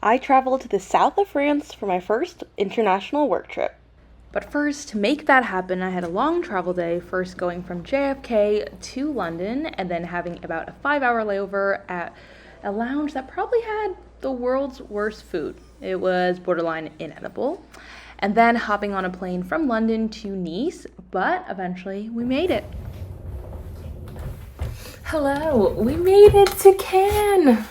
I traveled to the south of France for my first international work trip. But first, to make that happen, I had a long travel day, first going from JFK to London and then having about a 5-hour layover at a lounge that probably had the world's worst food. It was borderline inedible. And then hopping on a plane from London to Nice, but eventually we made it. Hello, we made it to Cannes.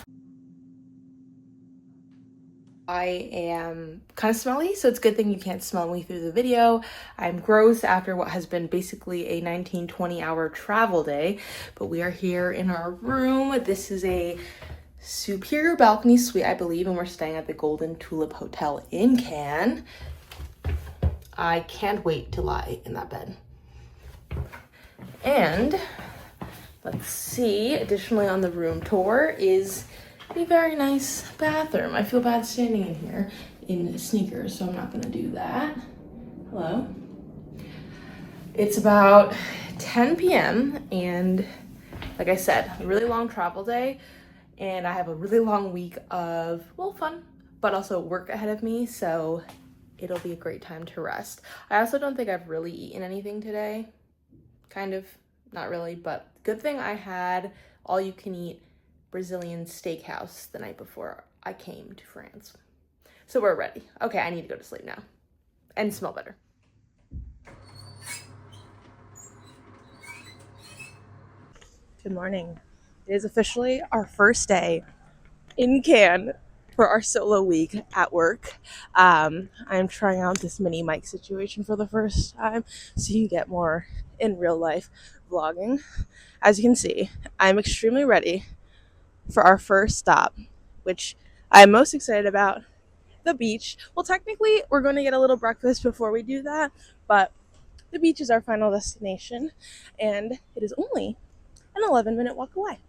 I am kind of smelly, so it's a good thing you can't smell me through the video. I'm gross after what has been basically a 19-20 hour travel day, but we are here in our room. This is a superior balcony suite, I believe, and we're staying at the Golden Tulip Hotel in Cannes. I can't wait to lie in that bed. And let's see, additionally on the room tour is a very nice bathroom. I feel bad standing in here in sneakers, so I'm not gonna do that. Hello. It's about 10 p.m. and like I said, a really long travel day, and I have a really long week of, well, fun, but also work ahead of me, so it'll be a great time to rest. I also don't think I've really eaten anything today. Kind of, not really, but good thing I had all you can eat Brazilian steakhouse the night before I came to France. So we're ready. Okay, I need to go to sleep now and smell better. Good morning. It is officially our first day in Cannes for our solo week at work. I'm trying out this mini mic situation for the first time so you can get more in real life vlogging. As you can see, I'm extremely ready for our first stop, which I'm most excited about, the beach. Well, technically, we're going to get a little breakfast before we do that, but the beach is our final destination, and it is only an 11-minute walk away.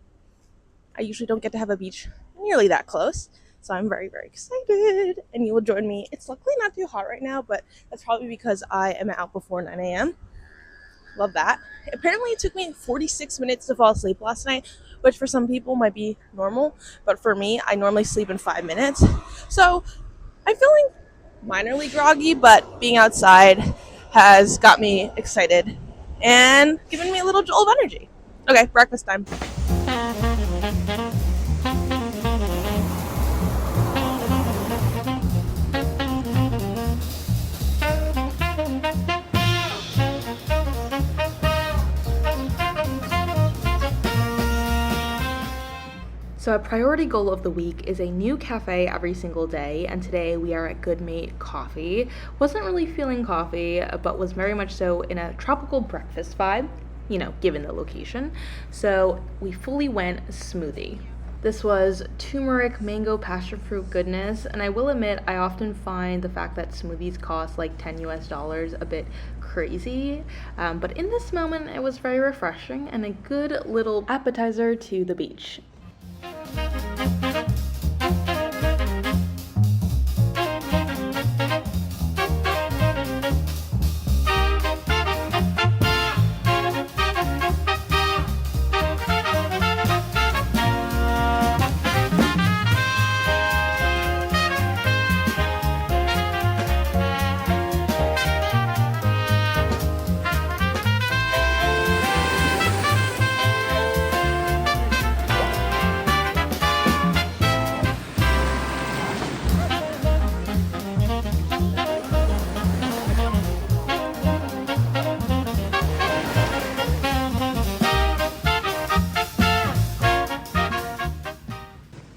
I usually don't get to have a beach nearly that close, so I'm very, very excited, and you will join me. It's luckily not too hot right now, but that's probably because I am out before 9 a.m. Love that. Apparently it took me 46 minutes to fall asleep last night, which for some people might be normal, but for me, I normally sleep in 5 minutes. So I'm feeling minorly groggy, but being outside has got me excited and given me a little jolt of energy. Okay, breakfast time. So a priority goal of the week is a new cafe every single day, and today we are at Good Mate Coffee. Wasn't really feeling coffee, but was very much so in a tropical breakfast vibe, you know, given the location. So we fully went smoothie. This was turmeric mango passion fruit goodness, and I will admit I often find the fact that smoothies cost like $10 a bit crazy, but in this moment it was very refreshing and a good little appetizer to the beach.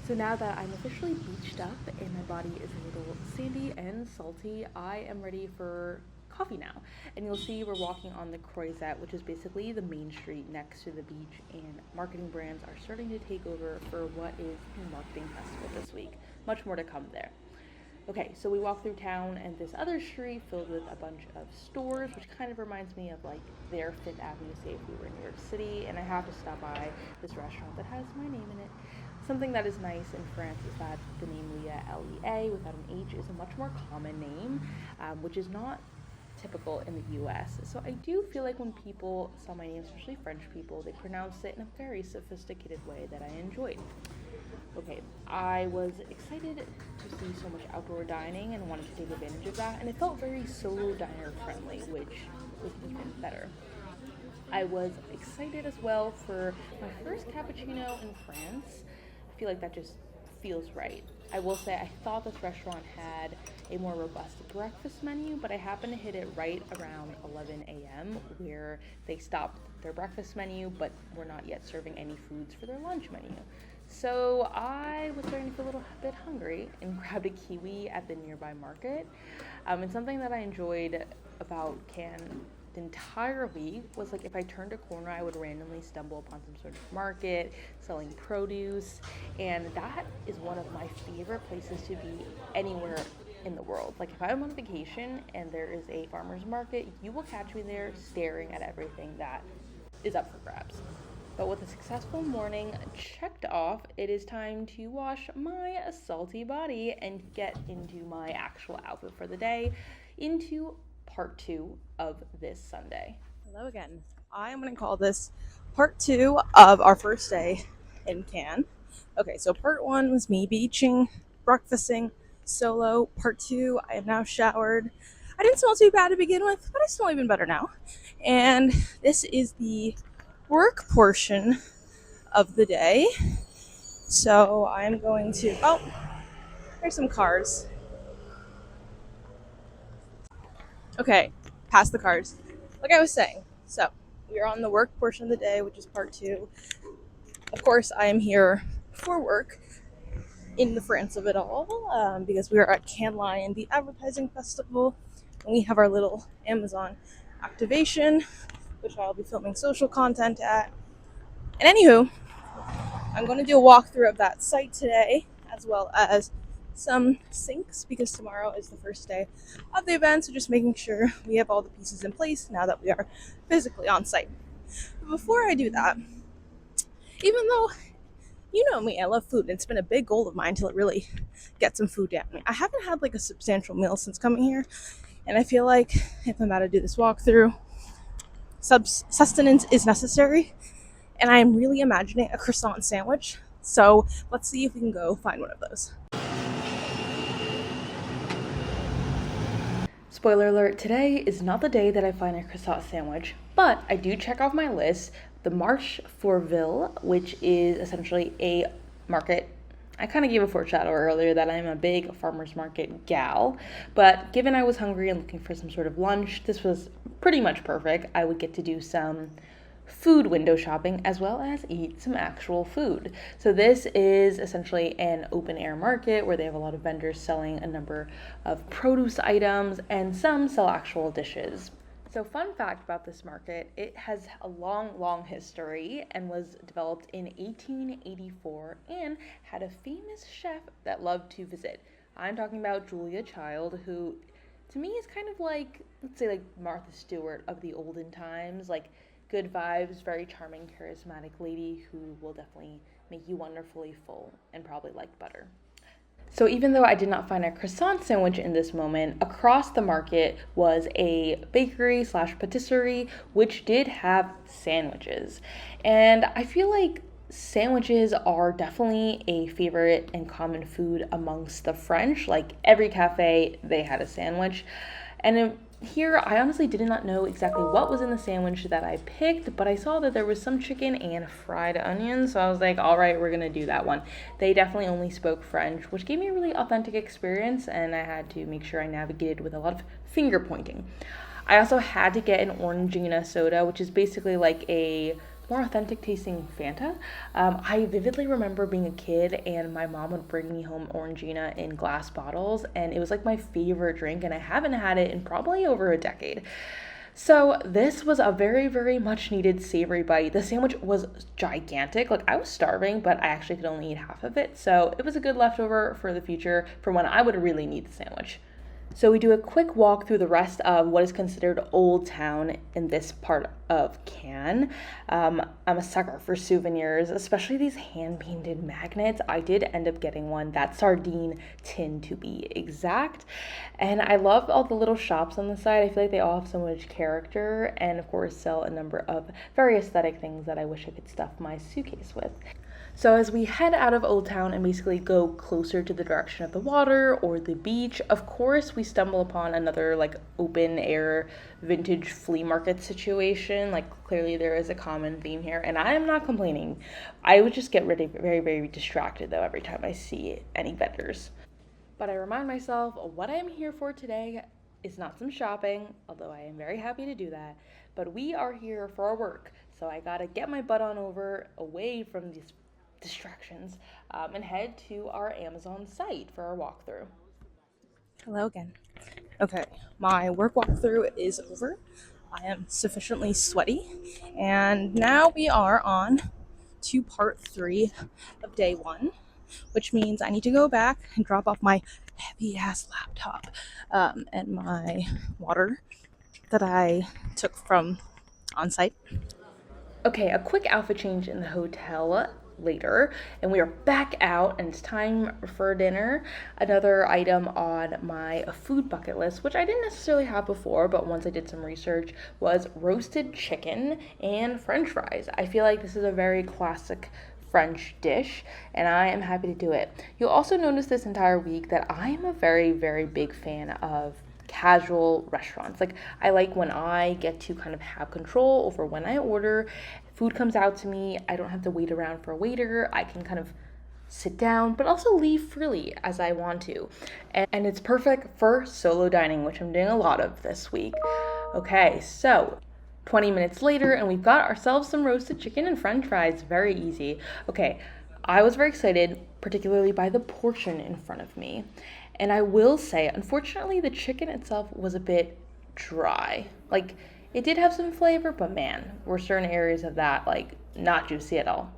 So now that I'm officially beached up and my body is a little sandy and salty, I am ready for coffee now. And you'll see we're walking on the Croisette, which is basically the main street next to the beach, and marketing brands are starting to take over for what is the marketing festival this week. Much more to come there. Okay, so we walk through town and this other street filled with a bunch of stores, which kind of reminds me of like their Fifth Avenue, say if we were in New York City, and I have to stop by this restaurant that has my name in it. Something that is nice in France is that the name Leah, L-E-A, without an H, is a much more common name, which is not typical in the US. So I do feel like when people saw my name, especially French people, they pronounced it in a very sophisticated way that I enjoyed. Okay, I was excited to see so much outdoor dining and wanted to take advantage of that, and it felt very solo diner friendly, which was even better. I was excited as well for my first cappuccino in France. I feel like that just feels right. I will say I thought this restaurant had a more robust breakfast menu, but I happened to hit it right around 11 a.m. where they stopped their breakfast menu but were not yet serving any foods for their lunch menu. So I was starting to feel a little bit hungry and grabbed a kiwi at the nearby market. And something that I enjoyed about Cannes the entire week was like if I turned a corner, I would randomly stumble upon some sort of market selling produce, and that is one of my favorite places to be anywhere in the world. Like if I'm on vacation and there is a farmer's market, you will catch me there staring at everything that is up for grabs. But with a successful morning checked off, it is time to wash my salty body and get into my actual outfit for the day, into part two of this Sunday. Hello again. I am going to call this part two of our first day in Cannes. Okay, so part one was me beaching, breakfasting, solo. Part two, I am now showered. I didn't smell too bad to begin with, but I smell even better now. And this is the work portion of the day. So I'm going to, oh, there's some cars. Okay, past the cars. Like I was saying, so we are on the work portion of the day, which is part two. Of course, I am here for work in the France of it all, because we are at Cannes Lion, the advertising festival, and we have our little Amazon activation, which I'll be filming social content at. And anywho, I'm going to do a walkthrough of that site today, as well as some syncs, because tomorrow is the first day of the event, so just making sure we have all the pieces in place now that we are physically on site. But before I do that, even though you know me, I love food, and it's been a big goal of mine to really get some food down. I haven't had like a substantial meal since coming here, and I feel like if I'm about to do this walkthrough, sustenance is necessary, and I am really imagining a croissant sandwich. So let's see if we can go find one of those. Spoiler alert, today is not the day that I find a croissant sandwich, but I do check off my list the Marche for Ville, which is essentially a market. I kind of gave a foreshadow earlier that I'm a big farmer's market gal, but given I was hungry and looking for some sort of lunch, this was pretty much perfect. I would get to do some food window shopping as well as eat some actual food. So this is essentially an open air market where they have a lot of vendors selling a number of produce items, and some sell actual dishes. So fun fact about this market, it has a long history and was developed in 1884 and had a famous chef that loved to visit. I'm talking about Julia Child, who to me is kind of like, let's say like Martha Stewart of the olden times, like good vibes, very charming, charismatic lady who will definitely make you wonderfully full and probably like butter. So even though I did not find a croissant sandwich in this moment, across the market was a bakery slash patisserie, which did have sandwiches. And I feel like sandwiches are definitely a favorite and common food amongst the French. Like every cafe, they had a sandwich. And here, I honestly did not know exactly what was in the sandwich that I picked, but I saw that there was some chicken and fried onions, so I was like, all right, we're gonna do that one. They definitely only spoke French, which gave me a really authentic experience, and I had to make sure I navigated with a lot of finger pointing. I also had to get an Orangina soda, which is basically like a more authentic tasting Fanta. I vividly remember being a kid and my mom would bring me home Orangina in glass bottles, and it was like my favorite drink, and I haven't had it in probably over a decade. So this was a very much needed savory bite. The sandwich was gigantic. Like I was starving, but I actually could only eat half of it. So it was a good leftover for the future for when I would really need the sandwich. So we do a quick walk through the rest of what is considered Old Town in this part of Cannes. I'm a sucker for souvenirs, especially these hand-painted magnets. I did end up getting one, that sardine tin to be exact. And I love all the little shops on the side. I feel like they all have so much character, and of course sell a number of very aesthetic things that I wish I could stuff my suitcase with. So as we head out of Old Town and basically go closer to the direction of the water or the beach, of course we stumble upon another like open air vintage flea market situation. Like clearly there is a common theme here, and I am not complaining. I would just get really very, very distracted though every time I see any vendors. But I remind myself what I am here for today is not some shopping, although I am very happy to do that, but we are here for our work. So I gotta get my butt on over away from these distractions and head to our Amazon site for our walkthrough. Hello again. Okay, my work walkthrough is over. I am sufficiently sweaty, and now we are on to part 3 of day 1, which means I need to go back and drop off my heavy ass laptop and my water that I took from on site. Okay, a quick outfit change in the hotel later, and we are back out, and it's time for dinner. Another item on my food bucket list, which I didn't necessarily have before, but once I did some research, was roasted chicken and french fries. I feel like this is a very classic French dish, and I am happy to do it. You'll also notice this entire week that I am a very, very big fan of casual restaurants. Like, I like when I get to kind of have control over when I order. Food comes out to me, I don't have to wait around for a waiter. I can kind of sit down, but also leave freely as I want to. And it's perfect for solo dining, which I'm doing a lot of this week. Okay, so 20 minutes later, and we've got ourselves some roasted chicken and french fries. Very easy. Okay, I was very excited, particularly by the portion in front of me. And I will say, unfortunately, the chicken itself was a bit dry. Like, it did have some flavor, but man, were certain areas of that, like, not juicy at all.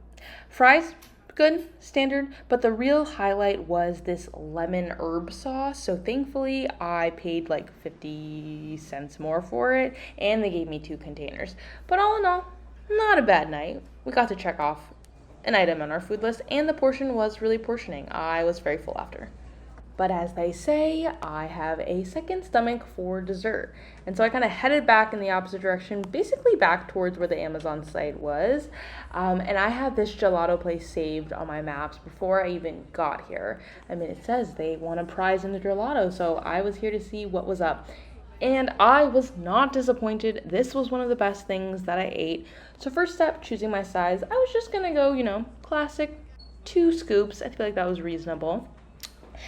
Fries, good, standard, but the real highlight was this lemon herb sauce. So thankfully, I paid like 50 cents more for it, and they gave me 2 containers. But all in all, not a bad night. We got to check off an item on our food list, and the portion was really portioning. I was very full after. But as they say, I have a second stomach for dessert. And so I kind of headed back in the opposite direction, basically back towards where the Amazon site was. And I had this gelato place saved on my maps before I even got here. I mean, it says they won a prize in the gelato, so I was here to see what was up. And I was not disappointed. This was one of the best things that I ate. So first step, choosing my size. I was just gonna go, classic 2 scoops. I feel like that was reasonable.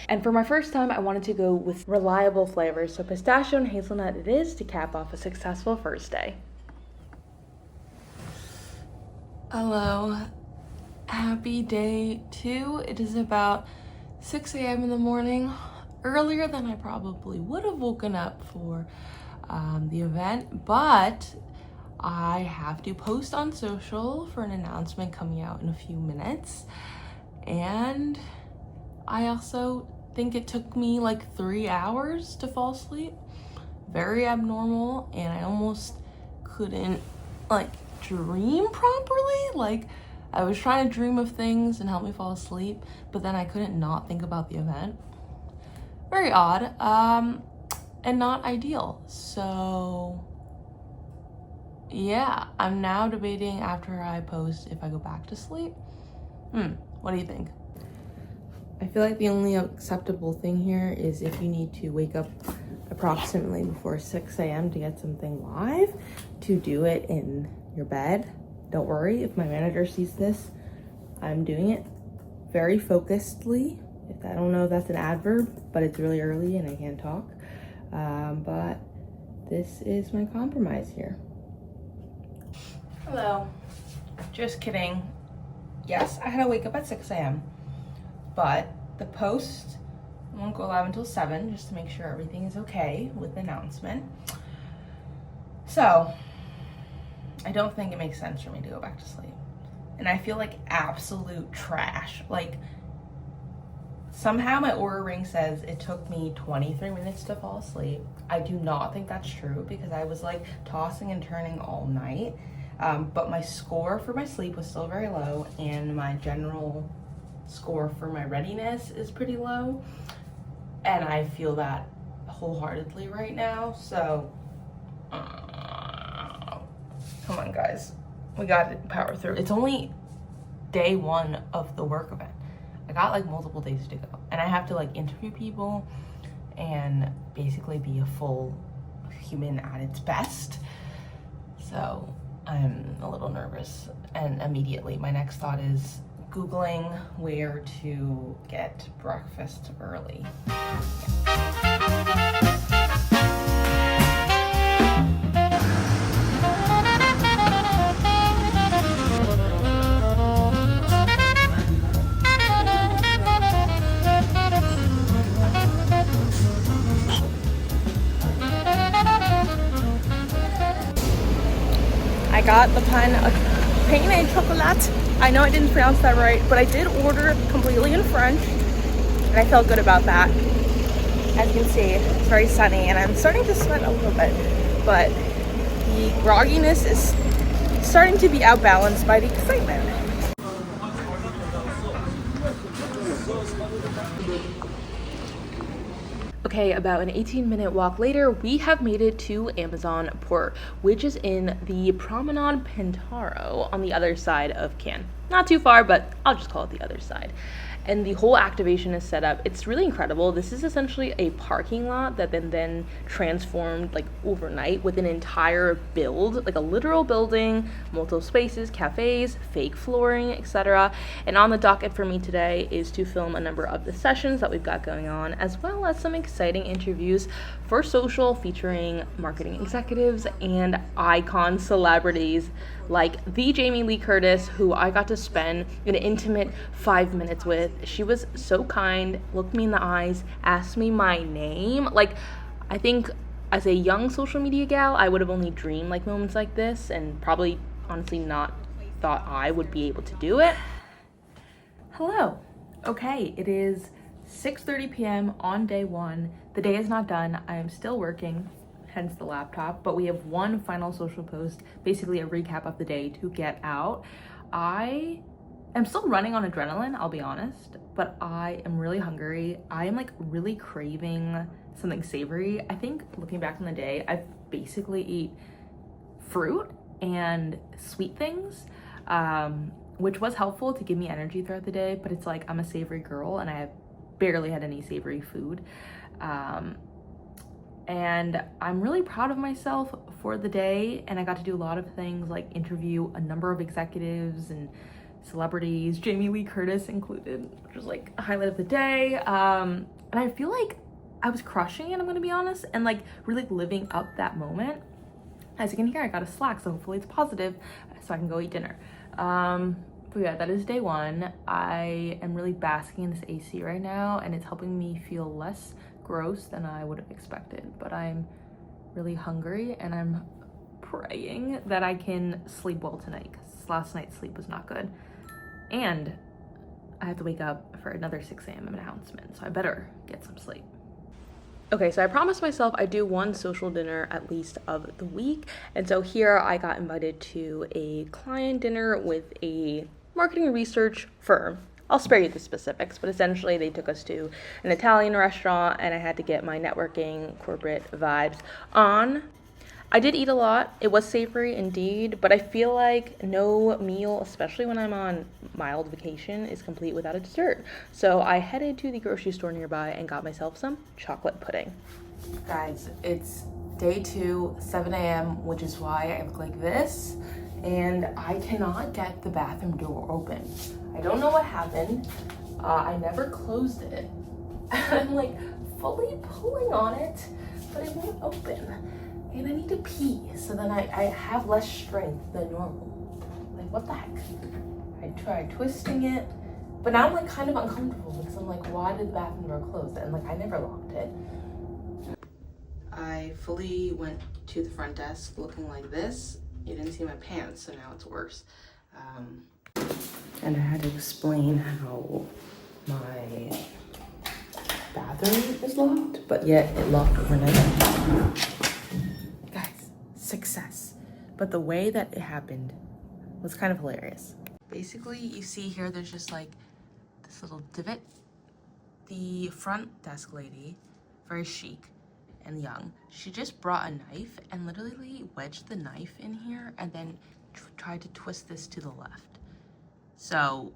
And for my first time, I wanted to go with reliable flavors, so pistachio and hazelnut it is to cap off a successful first day. Hello, happy day 2. It is about 6 a.m. in the morning, earlier than I probably would have woken up for the event, but I have to post on social for an announcement coming out in a few minutes, and I also think it took me like 3 hours to fall asleep. Very abnormal, and I almost couldn't dream properly. Like, I was trying to dream of things and help me fall asleep, but then I couldn't not think about the event. Very odd, and not ideal. So yeah, I'm now debating after I post if I go back to sleep. What do you think? I feel like the only acceptable thing here is if you need to wake up approximately before 6 a.m. to get something live, to do it in your bed. Don't worry, if my manager sees this, I'm doing it very focusedly. I don't know if that's an adverb, but it's really early and I can't talk. But this is my compromise here. Hello. Just kidding. Yes, I had to wake up at 6 a.m. But the post won't go live until 7, just to make sure everything is okay with the announcement. So, I don't think it makes sense for me to go back to sleep. And I feel like absolute trash. Like, somehow my Oura Ring says it took me 23 minutes to fall asleep. I do not think that's true because I was like tossing and turning all night. But my score for my sleep was still very low, and my general score for my readiness is pretty low. And I feel that wholeheartedly right now. So, come on, guys. We got to power through. It's only day one of the work event. I got like multiple days to go, and I have to like interview people and basically be a full human at its best. So I'm a little nervous, and immediately my next thought is Googling where to get breakfast early. I got the pain au chocolat. I know I didn't pronounce that right, but I did order completely in French, and I felt good about that. As you can see, it's very sunny, and I'm starting to sweat a little bit, but the grogginess is starting to be outbalanced by the excitement. Okay, about an 18-minute walk later, we have made it to Amazon Port, which is in the Promenade Pintaro on the other side of Cannes. Not too far, but I'll just call it the other side. And the whole activation is set up. It's really incredible. This is essentially a parking lot that then transformed like overnight with an entire build, like a literal building, multiple spaces, cafes, fake flooring, etc. And on the docket for me today is to film a number of the sessions that we've got going on, as well as some exciting interviews for social featuring marketing executives and icon celebrities like the Jamie Lee Curtis, who I got to spend an intimate 5 minutes with. She was so kind, looked me in the eyes, asked me my name. Like, I think as a young social media gal, I would have only dreamed like moments like this, and probably honestly not thought I would be able to do it. Hello. Okay, it is 6:30 p.m. on day one. The day is not done. I am still working, hence the laptop, but we have one final social post, basically a recap of the day to get out. I am still running on adrenaline, I'll be honest, but I am really hungry. I am like really craving something savory. I think looking back on the day, I've basically eat fruit and sweet things, which was helpful to give me energy throughout the day, but it's like I'm a savory girl and I have barely had any savory food. And I'm really proud of myself for the day, and I got to do a lot of things like interview a number of executives and celebrities, Jamie Lee Curtis included, which was like a highlight of the day. And I feel like I was crushing it, I'm gonna be honest, and like really living up that moment. As you can hear, I got a Slack, so hopefully it's positive so I can go eat dinner. But yeah, that is day one. I am really basking in this AC right now, and it's helping me feel less gross than I would have expected. But I'm really hungry, and I'm praying that I can sleep well tonight, because last night's sleep was not good. And I have to wake up for another 6 a.m. announcement, so I better get some sleep. Okay, so I promised myself I'd do one social dinner at least of the week. And so here I got invited to a client dinner with a marketing research firm. I'll spare you the specifics, but essentially they took us to an Italian restaurant and I had to get my networking corporate vibes on. I did eat a lot. It was savory indeed, but I feel like no meal, especially when I'm on mild vacation, is complete without a dessert. So I headed to the grocery store nearby and got myself some chocolate pudding. Guys, it's day 2, 7 a.m., which is why I look like this, and I cannot get the bathroom door open. I don't know what happened. I never closed it. I'm like fully pulling on it, but it won't open. And I need to pee, so then I have less strength than normal. Like, what the heck? I tried twisting it, but now I'm like kind of uncomfortable because I'm like, why did the bathroom door close? And like, I never locked it. I fully went to the front desk looking like this. You didn't see my pants, so now it's worse. And I had to explain how my bathroom is locked, but yet it locked overnight. Guys, success. But the way that it happened was kind of hilarious. Basically, you see here, there's just like this little divot. The front desk lady, very chic and young, she just brought a knife and literally wedged the knife in here and then tried to twist this to the left. So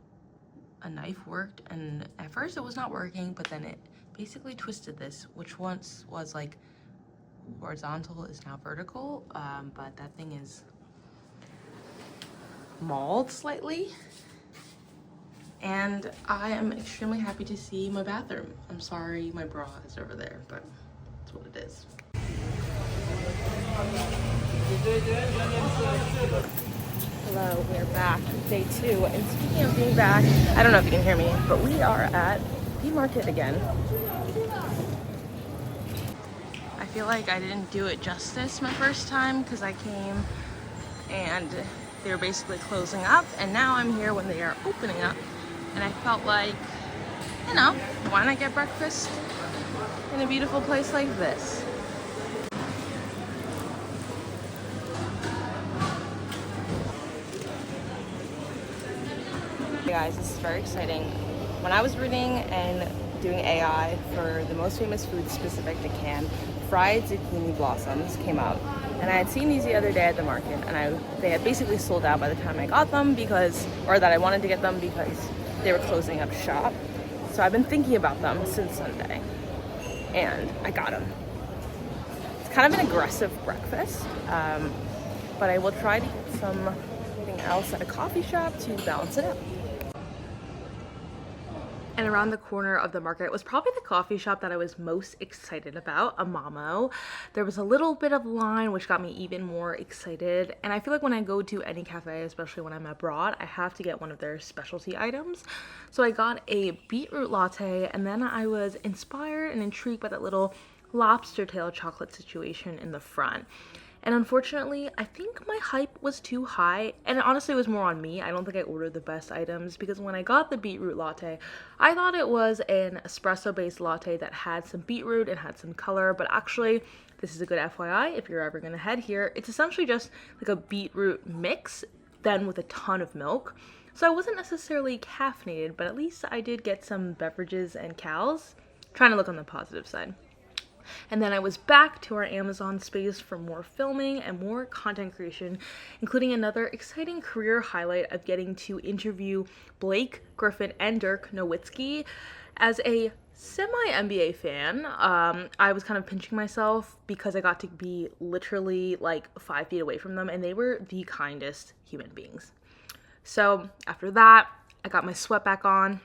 a knife worked, and at first it was not working, but then it basically twisted this, which once was like horizontal is now vertical, but that thing is mauled slightly. And I am extremely happy to see my bathroom. I'm sorry my bra is over there, but that's what it is. Hello, we're back, day 2. And speaking of being back, I don't know if you can hear me, but we are at the market again. I feel like I didn't do it justice my first time because I came and they were basically closing up, and now I'm here when they are opening up. And I felt like, you know, why not get breakfast in a beautiful place like this? Hey guys, this is very exciting. When I was reading and doing AI for the most famous foods specific to Cannes, fried zucchini blossoms came out. And I had seen these the other day at the market, and they had basically sold out by the time I got them or that I wanted to get them because they were closing up shop. So I've been thinking about them since Sunday, and I got them. It's kind of an aggressive breakfast, but I will try to get something else at a coffee shop to balance it out. And around the corner of the market was probably the coffee shop that I was most excited about, a Mamo. There was a little bit of line, which got me even more excited. And I feel like when I go to any cafe, especially when I'm abroad, I have to get one of their specialty items. So I got a beetroot latte, and then I was inspired and intrigued by that little lobster tail chocolate situation in the front. And unfortunately, I think my hype was too high, and honestly it was more on me. I don't think I ordered the best items, because when I got the beetroot latte, I thought it was an espresso-based latte that had some beetroot and had some color, but actually, this is a good FYI if you're ever gonna head here, it's essentially just like a beetroot mix, then with a ton of milk. So I wasn't necessarily caffeinated, but at least I did get some beverages and calories, trying to look on the positive side. And then I was back to our Amazon space for more filming and more content creation, including another exciting career highlight of getting to interview Blake Griffin and Dirk Nowitzki. As a semi-NBA fan, I was kind of pinching myself because I got to be literally like 5 feet away from them, and they were the kindest human beings. So after that, I got my sweat back on,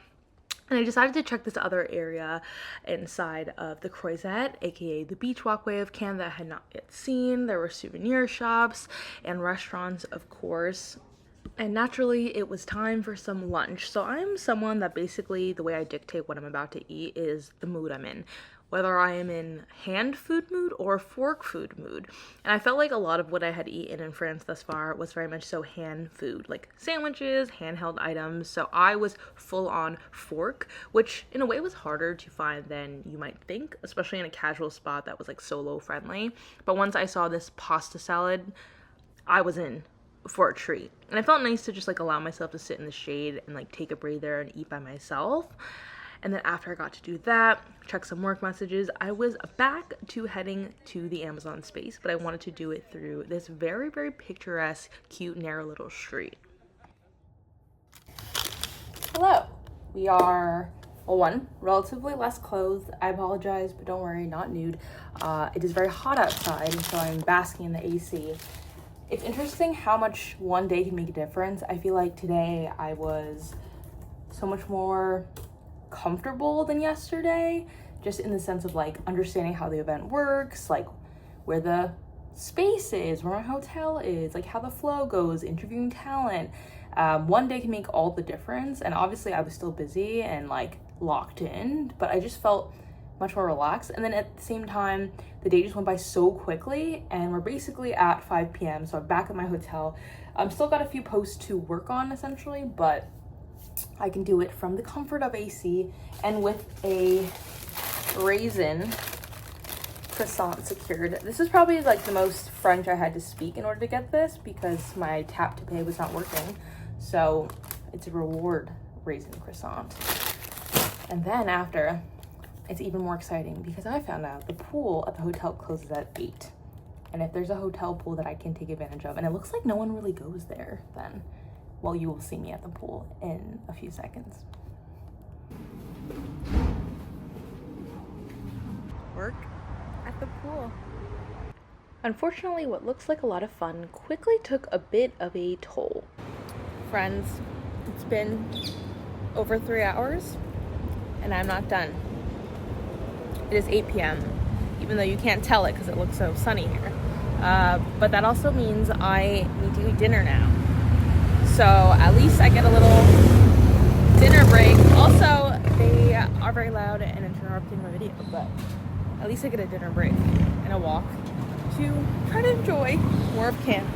and I decided to check this other area inside of the Croisette, aka the beach walkway of Cannes, that I had not yet seen. There were souvenir shops and restaurants, of course. And naturally, it was time for some lunch. So I'm someone that basically, the way I dictate what I'm about to eat is the mood I'm in, whether I am in hand food mood or fork food mood. And I felt like a lot of what I had eaten in France thus far was very much so hand food, like sandwiches, handheld items. So I was full on fork, which in a way was harder to find than you might think, especially in a casual spot that was like solo friendly. But once I saw this pasta salad, I was in for a treat. And I felt nice to just like allow myself to sit in the shade and like take a breather and eat by myself. And then after I got to do that, check some work messages, I was back to heading to the Amazon space, but I wanted to do it through this very, very picturesque, cute, narrow little street. Hello. We are, well, relatively less clothed. I apologize, but don't worry, not nude. It is very hot outside, and so I'm basking in the AC. It's interesting how much one day can make a difference. I feel like today I was so much more comfortable than yesterday, just in the sense of like understanding how the event works, like where the space is, where my hotel is, like how the flow goes, interviewing talent. One day can make all the difference, and obviously I was still busy and like locked in, but I just felt much more relaxed. And then at the same time, the day just went by so quickly, and we're basically at 5 p.m. so I'm back at my hotel. Still got a few posts to work on essentially, but I can do it from the comfort of AC and with a raisin croissant secured. This is probably like the most French I had to speak in order to get this because my tap to pay was not working. So it's a reward raisin croissant. And then after, it's even more exciting because I found out the pool at the hotel closes at 8. And if there's a hotel pool that I can take advantage of, and it looks like no one really goes there, then well, you will see me at the pool in a few seconds. Work at the pool. Unfortunately, what looks like a lot of fun quickly took a bit of a toll. Friends, it's been over 3 hours and I'm not done. It is 8 p.m. even though you can't tell it because it looks so sunny here. But that also means I need to eat dinner now. So at least I get a little dinner break. Also, they are very loud and interrupting my video, but at least I get a dinner break and a walk to try to enjoy more of camp.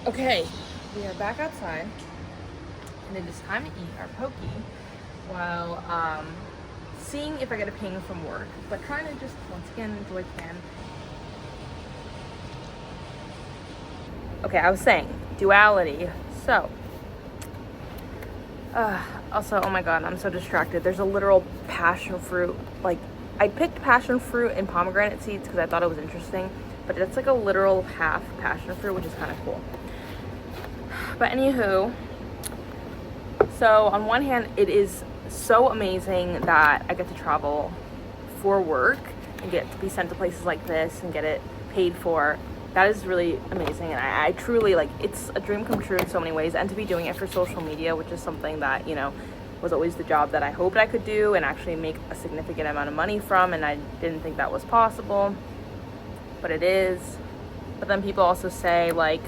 Okay, we are back outside, and it is time to eat our poke while seeing if I get a ping from work, but trying to just once again enjoy camp. Okay, I was saying duality. So, also, oh my god, I'm so distracted. There's a literal passion fruit. Like, I picked passion fruit and pomegranate seeds because I thought it was interesting, but it's like a literal half passion fruit, which is kind of cool. But anywho, so on one hand, it is so amazing that I get to travel for work and get to be sent to places like this and get it paid for. That is really amazing, and I truly, like, it's a dream come true in so many ways. And to be doing it for social media, which is something that, you know, was always the job that I hoped I could do and actually make a significant amount of money from, and I didn't think that was possible, but it is. But then people also say, like,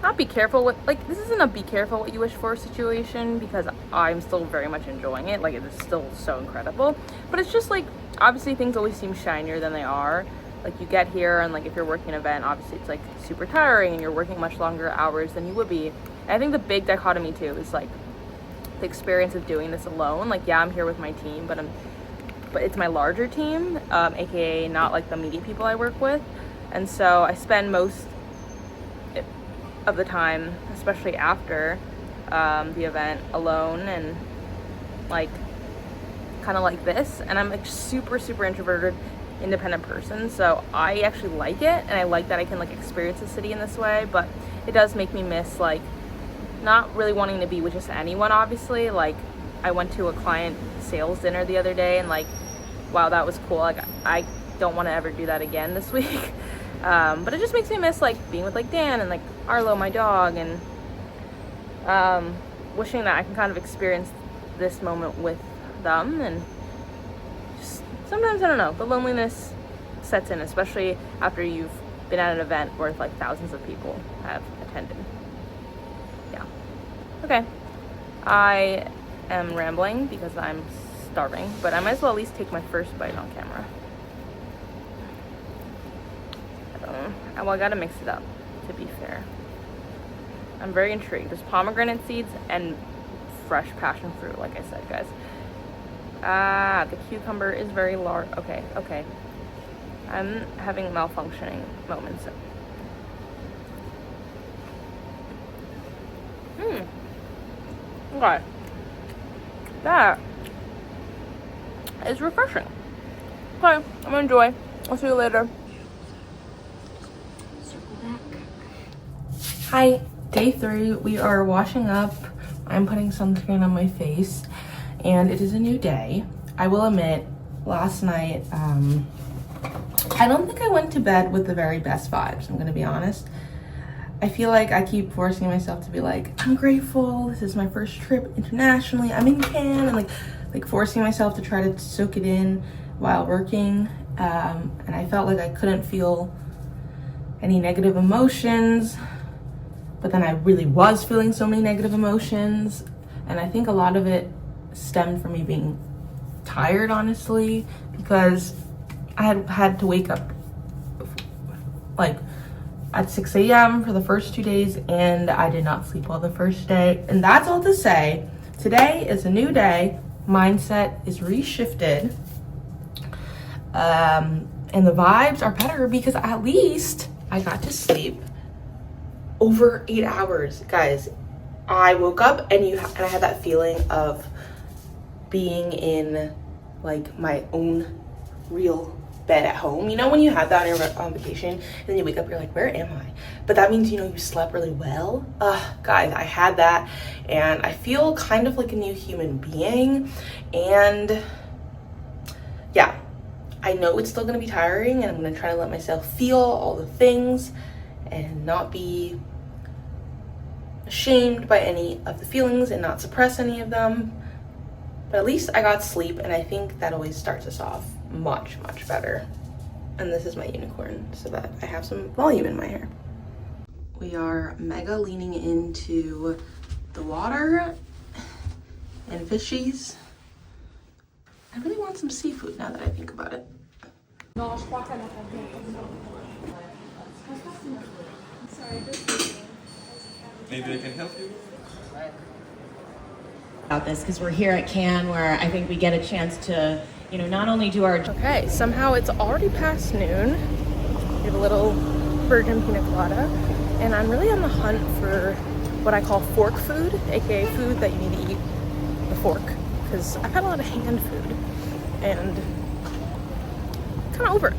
not be careful with, like, this isn't a be careful what you wish for situation, because I'm still very much enjoying it. Like, it is still so incredible, but it's just like, obviously things always seem shinier than they are. Like, you get here and, like, if you're working an event, obviously it's like super tiring and you're working much longer hours than you would be. And I think the big dichotomy too is like the experience of doing this alone. Like, yeah, I'm here with my team, but it's my larger team, aka not like the media people I work with. And so I spend most of the time, especially after the event, alone and like kind of like this. And I'm like super introverted, independent person, so I actually like it, and I like that I can like experience the city in this way. But it does make me miss like not really wanting to be with just anyone. Obviously, like, I went to a client sales dinner the other day, and like, wow, that was cool. Like, I don't want to ever do that again this week. But it just makes me miss like being with like Dan and like Arlo, my dog, and wishing that I can kind of experience this moment with them. And just sometimes, I don't know, the loneliness sets in, especially after you've been at an event where like thousands of people have attended. Yeah. Okay. I am rambling because I'm starving, but I might as well at least take my first bite on camera. Well, I gotta mix it up, to be fair. I'm very intrigued. There's pomegranate seeds and fresh passion fruit, like I said, guys. The cucumber is very large. Okay. I'm having malfunctioning moments. Okay. That is refreshing. Okay, I'm gonna enjoy. I'll see you later. Hi, day 3. We are washing up. I'm putting sunscreen on my face, and it is a new day. I will admit, last night, I don't think I went to bed with the very best vibes, I'm gonna be honest. I feel like I keep forcing myself to be like, I'm grateful, this is my first trip internationally, I'm in Cannes, and like forcing myself to try to soak it in while working. And I felt like I couldn't feel any negative emotions, but then I really was feeling so many negative emotions, and I think a lot of it stemmed from me being tired, honestly, because I had to wake up like at 6 a.m. for the first 2 days, and I did not sleep well the first day. And that's all to say, today is a new day, mindset is reshifted, and the vibes are better because at least I got to sleep over 8 hours, guys. I woke up and I had that feeling of being in like my own real bed at home. You know when you have that when you're on vacation and then you wake up, you're like, where am I? But that means, you know, you slept really well. Guys, I had that and I feel kind of like a new human being. And yeah, I know it's still gonna be tiring, and I'm gonna try to let myself feel all the things and not be ashamed by any of the feelings and not suppress any of them. But at least I got sleep, and I think that always starts us off much, much better. And this is my unicorn so that I have some volume in my hair. We are mega leaning into the water and fishies. I really want some seafood now that I think about it. Maybe I can help you? About this because we're here at Cannes, where I think we get a chance to, you know, not only do our Okay, somehow it's already past noon. We have a little virgin pina colada, and I'm really on the hunt for what I call fork food, aka food that you need to eat with a fork, because I've had a lot of hand food and kind of over it.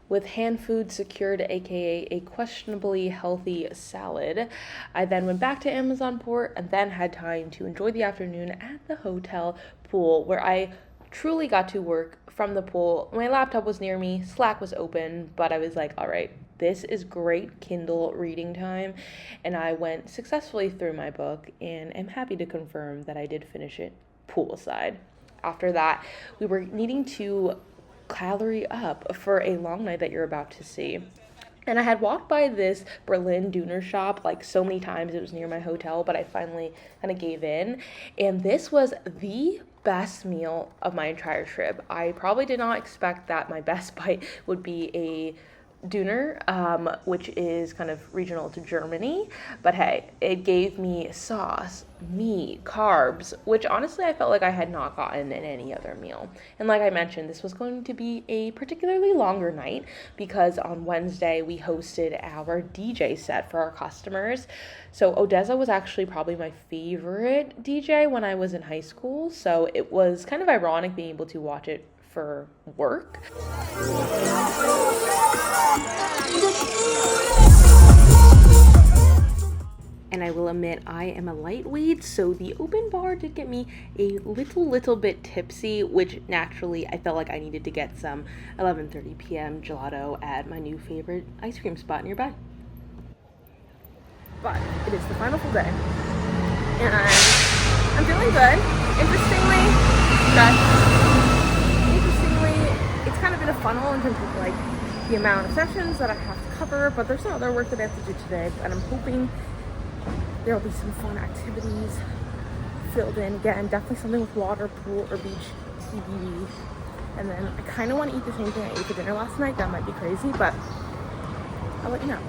With hand food secured, aka a questionably healthy salad, I then went back to Amazon Port and then had time to enjoy the afternoon at the hotel pool, where I truly got to work from the pool. My laptop was near me, Slack was open, but I was like, all right, this is great Kindle reading time. And I went successfully through my book and am happy to confirm that I did finish it poolside. After that, we were needing to calorie up for a long night that you're about to see. And I had walked by this Berlin Döner shop like so many times. It was near my hotel, but I finally kind of gave in. And this was the best meal of my entire trip. I probably did not expect that my best bite would be a Döner, which is kind of regional to Germany, but hey, it gave me sauce, meat, carbs, which honestly I felt like I had not gotten in any other meal. And like I mentioned, this was going to be a particularly longer night because on Wednesday we hosted our DJ set for our customers. So Odessa was actually probably my favorite DJ when I was in high school, so it was kind of ironic being able to watch it for work. And I will admit I am a lightweight, so the open bar did get me a little bit tipsy, which naturally I felt like I needed to get some 11:30 p.m. gelato at my new favorite ice cream spot nearby. But it is the final full day, and I'm feeling good. Interestingly, it's kind of been a funnel in terms of like the amount of sessions that I have to cover, but there's some other work that I have to do today, and I'm hoping there'll be some fun activities filled in. Again, definitely something with water, pool, or beach, TBD. And then I kind of want to eat the same thing I ate for dinner last night. That might be crazy, but I'll let you know.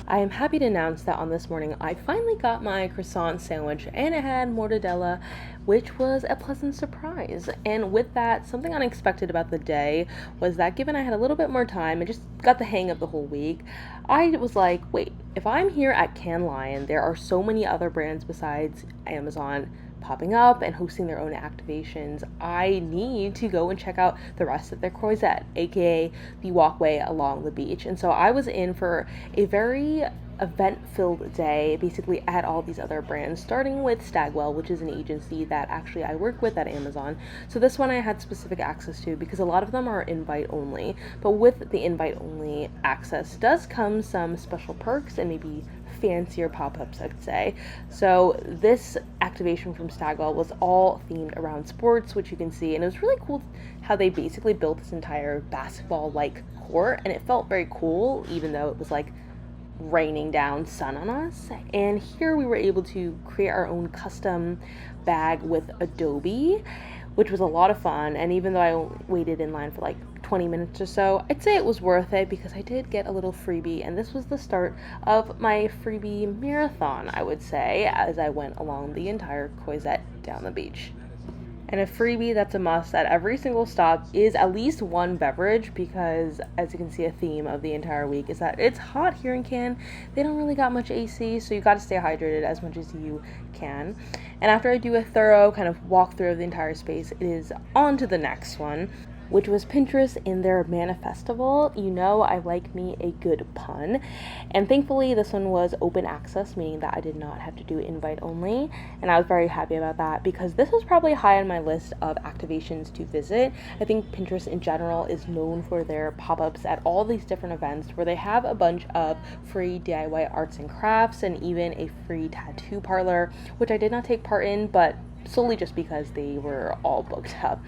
I am happy to announce that on this morning I finally got my croissant sandwich, and it had mortadella, which was a pleasant surprise. And with that, something unexpected about the day was that given I had a little bit more time and just got the hang of the whole week, I was like, wait, if I'm here at Cannes Lion, there are so many other brands besides Amazon popping up and hosting their own activations. I need to go and check out the rest of their croisette, aka the walkway along the beach. And so I was in for a very event-filled day, basically at all these other brands, starting with Stagwell, which is an agency that actually I work with at Amazon. So this one I had specific access to because a lot of them are invite only, but with the invite only access does come some special perks and maybe fancier pop-ups, I'd say. So this activation from Stagwell was all themed around sports, which you can see, and it was really cool how they basically built this entire basketball-like court, and it felt very cool, even though it was like raining down sun on us. And here we were able to create our own custom bag with Adobe, which was a lot of fun. And even though I waited in line for like 20 minutes or so. I'd say it was worth it because I did get a little freebie, and this was the start of my freebie marathon, I would say, as I went along the entire Croisette down the beach. And a freebie that's a must at every single stop is at least one beverage, because as you can see, a theme of the entire week is that it's hot here in Cannes. They don't really got much AC, so you got to stay hydrated as much as you can. And after I do a thorough kind of walkthrough of the entire space, it is on to the next one, which was Pinterest in their Manifestival. You know I like me a good pun. And thankfully this one was open access, meaning that I did not have to do invite only. And I was very happy about that because this was probably high on my list of activations to visit. I think Pinterest in general is known for their pop-ups at all these different events where they have a bunch of free DIY arts and crafts and even a free tattoo parlor, which I did not take part in, but solely just because they were all booked up.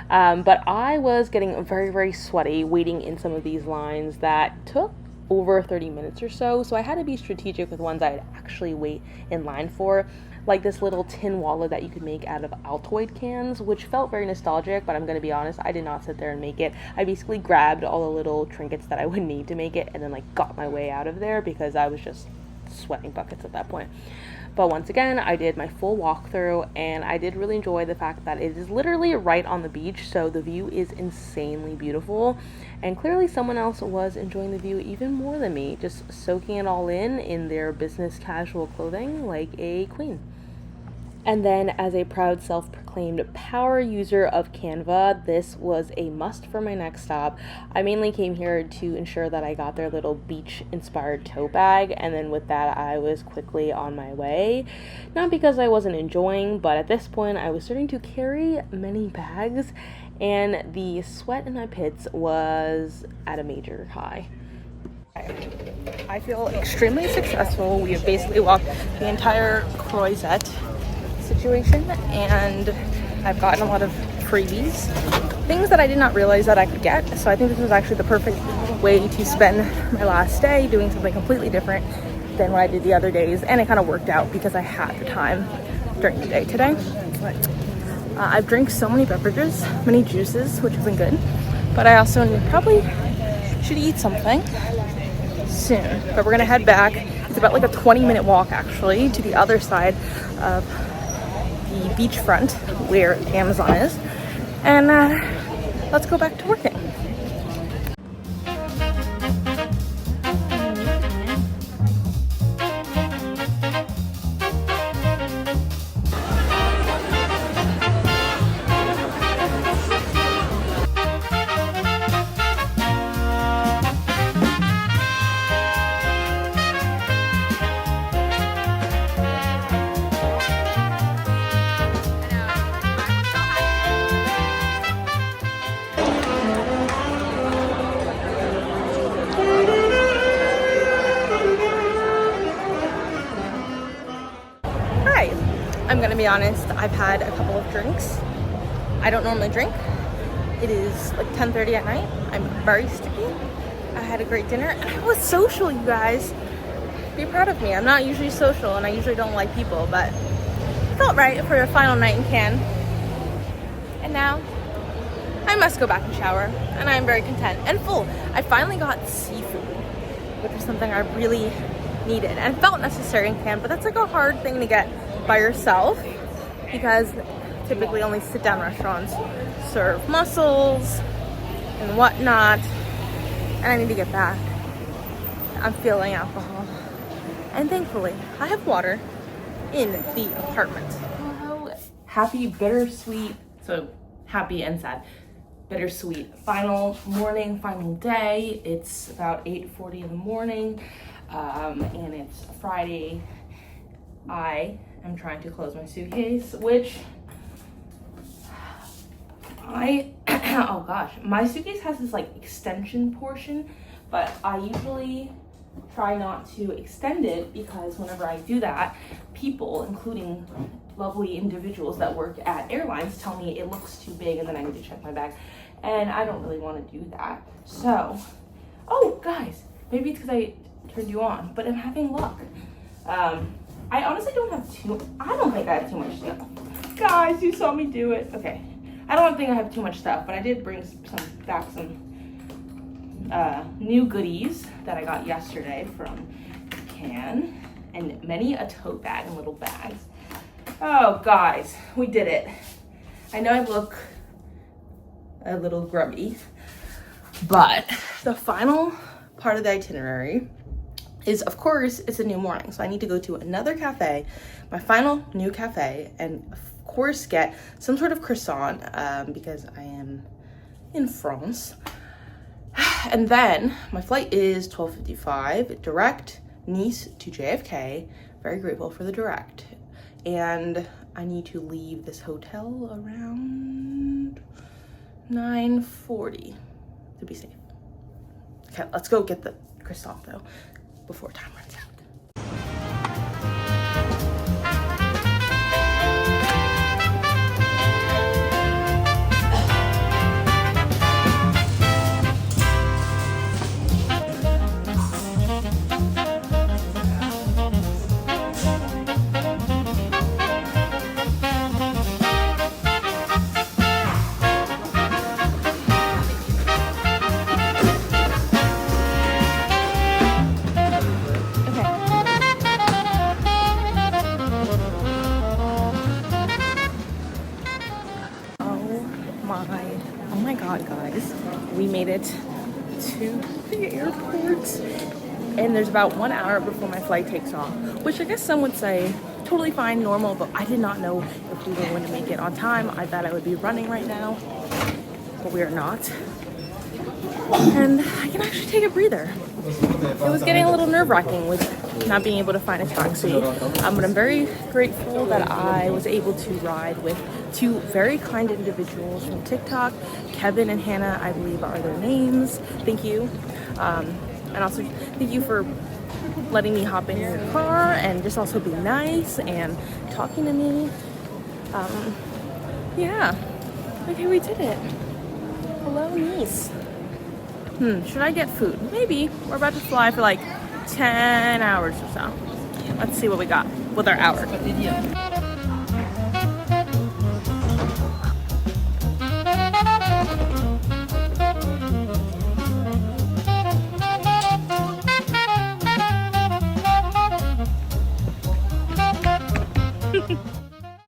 But I was getting very, very sweaty waiting in some of these lines that took over 30 minutes or so. So I had to be strategic with ones I'd actually wait in line for, like this little tin wallet that you could make out of Altoid cans, which felt very nostalgic, but I'm going to be honest, I did not sit there and make it. I basically grabbed all the little trinkets that I would need to make it and then like got my way out of there because I was just sweating buckets at that point. But once again, I did my full walkthrough, and I did really enjoy the fact that it is literally right on the beach, so the view is insanely beautiful. And clearly someone else was enjoying the view even more than me, just soaking it all in their business casual clothing like a queen. And then, as a proud self-proclaimed power user of Canva, this was a must for my next stop. I mainly came here to ensure that I got their little beach-inspired tote bag, and then with that, I was quickly on my way. Not because I wasn't enjoying, but at this point, I was starting to carry many bags, and the sweat in my pits was at a major high. I feel extremely successful. We have basically walked the entire Croisette situation, and I've gotten a lot of freebies, things that I did not realize that I could get. So I think this was actually the perfect way to spend my last day doing something completely different than what I did the other days, and it kind of worked out because I had the time during the day today. I've drank so many beverages, many juices, which has been good, but I also probably should eat something soon. But we're gonna head back. It's about like a 20-minute walk actually to the other side of the beachfront where Amazon is, and let's go back to working. I'm gonna be honest, I've had a couple of drinks. I don't normally drink. It is like 10:30 at night. I'm very sticky. I had a great dinner and I was social, you guys. Be proud of me. I'm not usually social and I usually don't like people, but it felt right for a final night in Cannes. And now I must go back and shower, and I am very content and full. I finally got seafood, which is something I really needed and felt necessary in Cannes, but that's like a hard thing to get by yourself because typically only sit-down restaurants serve mussels and whatnot, and I need to get back. I'm feeling alcohol, and thankfully I have water in the apartment. Hello, happy bittersweet, so happy and sad, bittersweet final morning, final day. It's about 8:40 in the morning, and it's Friday. I am trying to close my suitcase, which oh gosh, my suitcase has this like extension portion, but I usually try not to extend it because whenever I do that, people, including lovely individuals that work at airlines, tell me it looks too big and then I need to check my bag, and I don't really want to do that. So, oh guys, maybe it's because I turned you on, but I'm having luck. I honestly don't have I don't think I have too much stuff. Guys, you saw me do it. Okay, I don't think I have too much stuff, but I did bring back some new goodies that I got yesterday from Cannes, and many a tote bag and little bags. Oh, guys, we did it. I know I look a little grubby, but the final part of the itinerary is, of course, it's a new morning. So I need to go to another cafe, my final new cafe, and of course get some sort of croissant because I am in France. And then my flight is 12:55, direct Nice to JFK. Very grateful for the direct. And I need to leave this hotel around 9:40 to be safe. Okay, let's go get the croissant though before time runs out. Oh my god, guys, we made it to the airport, and there's about 1 hour before my flight takes off, which I guess some would say totally fine, normal, but I did not know if we were going to make it on time. I thought I would be running right now, but we are not, and I can actually take a breather. It was getting a little nerve-wracking with not being able to find a taxi, but I'm very grateful that I was able to ride with two very kind individuals from TikTok. Kevin and Hannah, I believe, are their names. Thank you. And also thank you for letting me hop in your car and just also be nice and talking to me. Yeah. Okay, we did it. Hello, Nice. Should I get food? Maybe. We're about to fly for like 10 hours or so. Let's see what we got with our hour.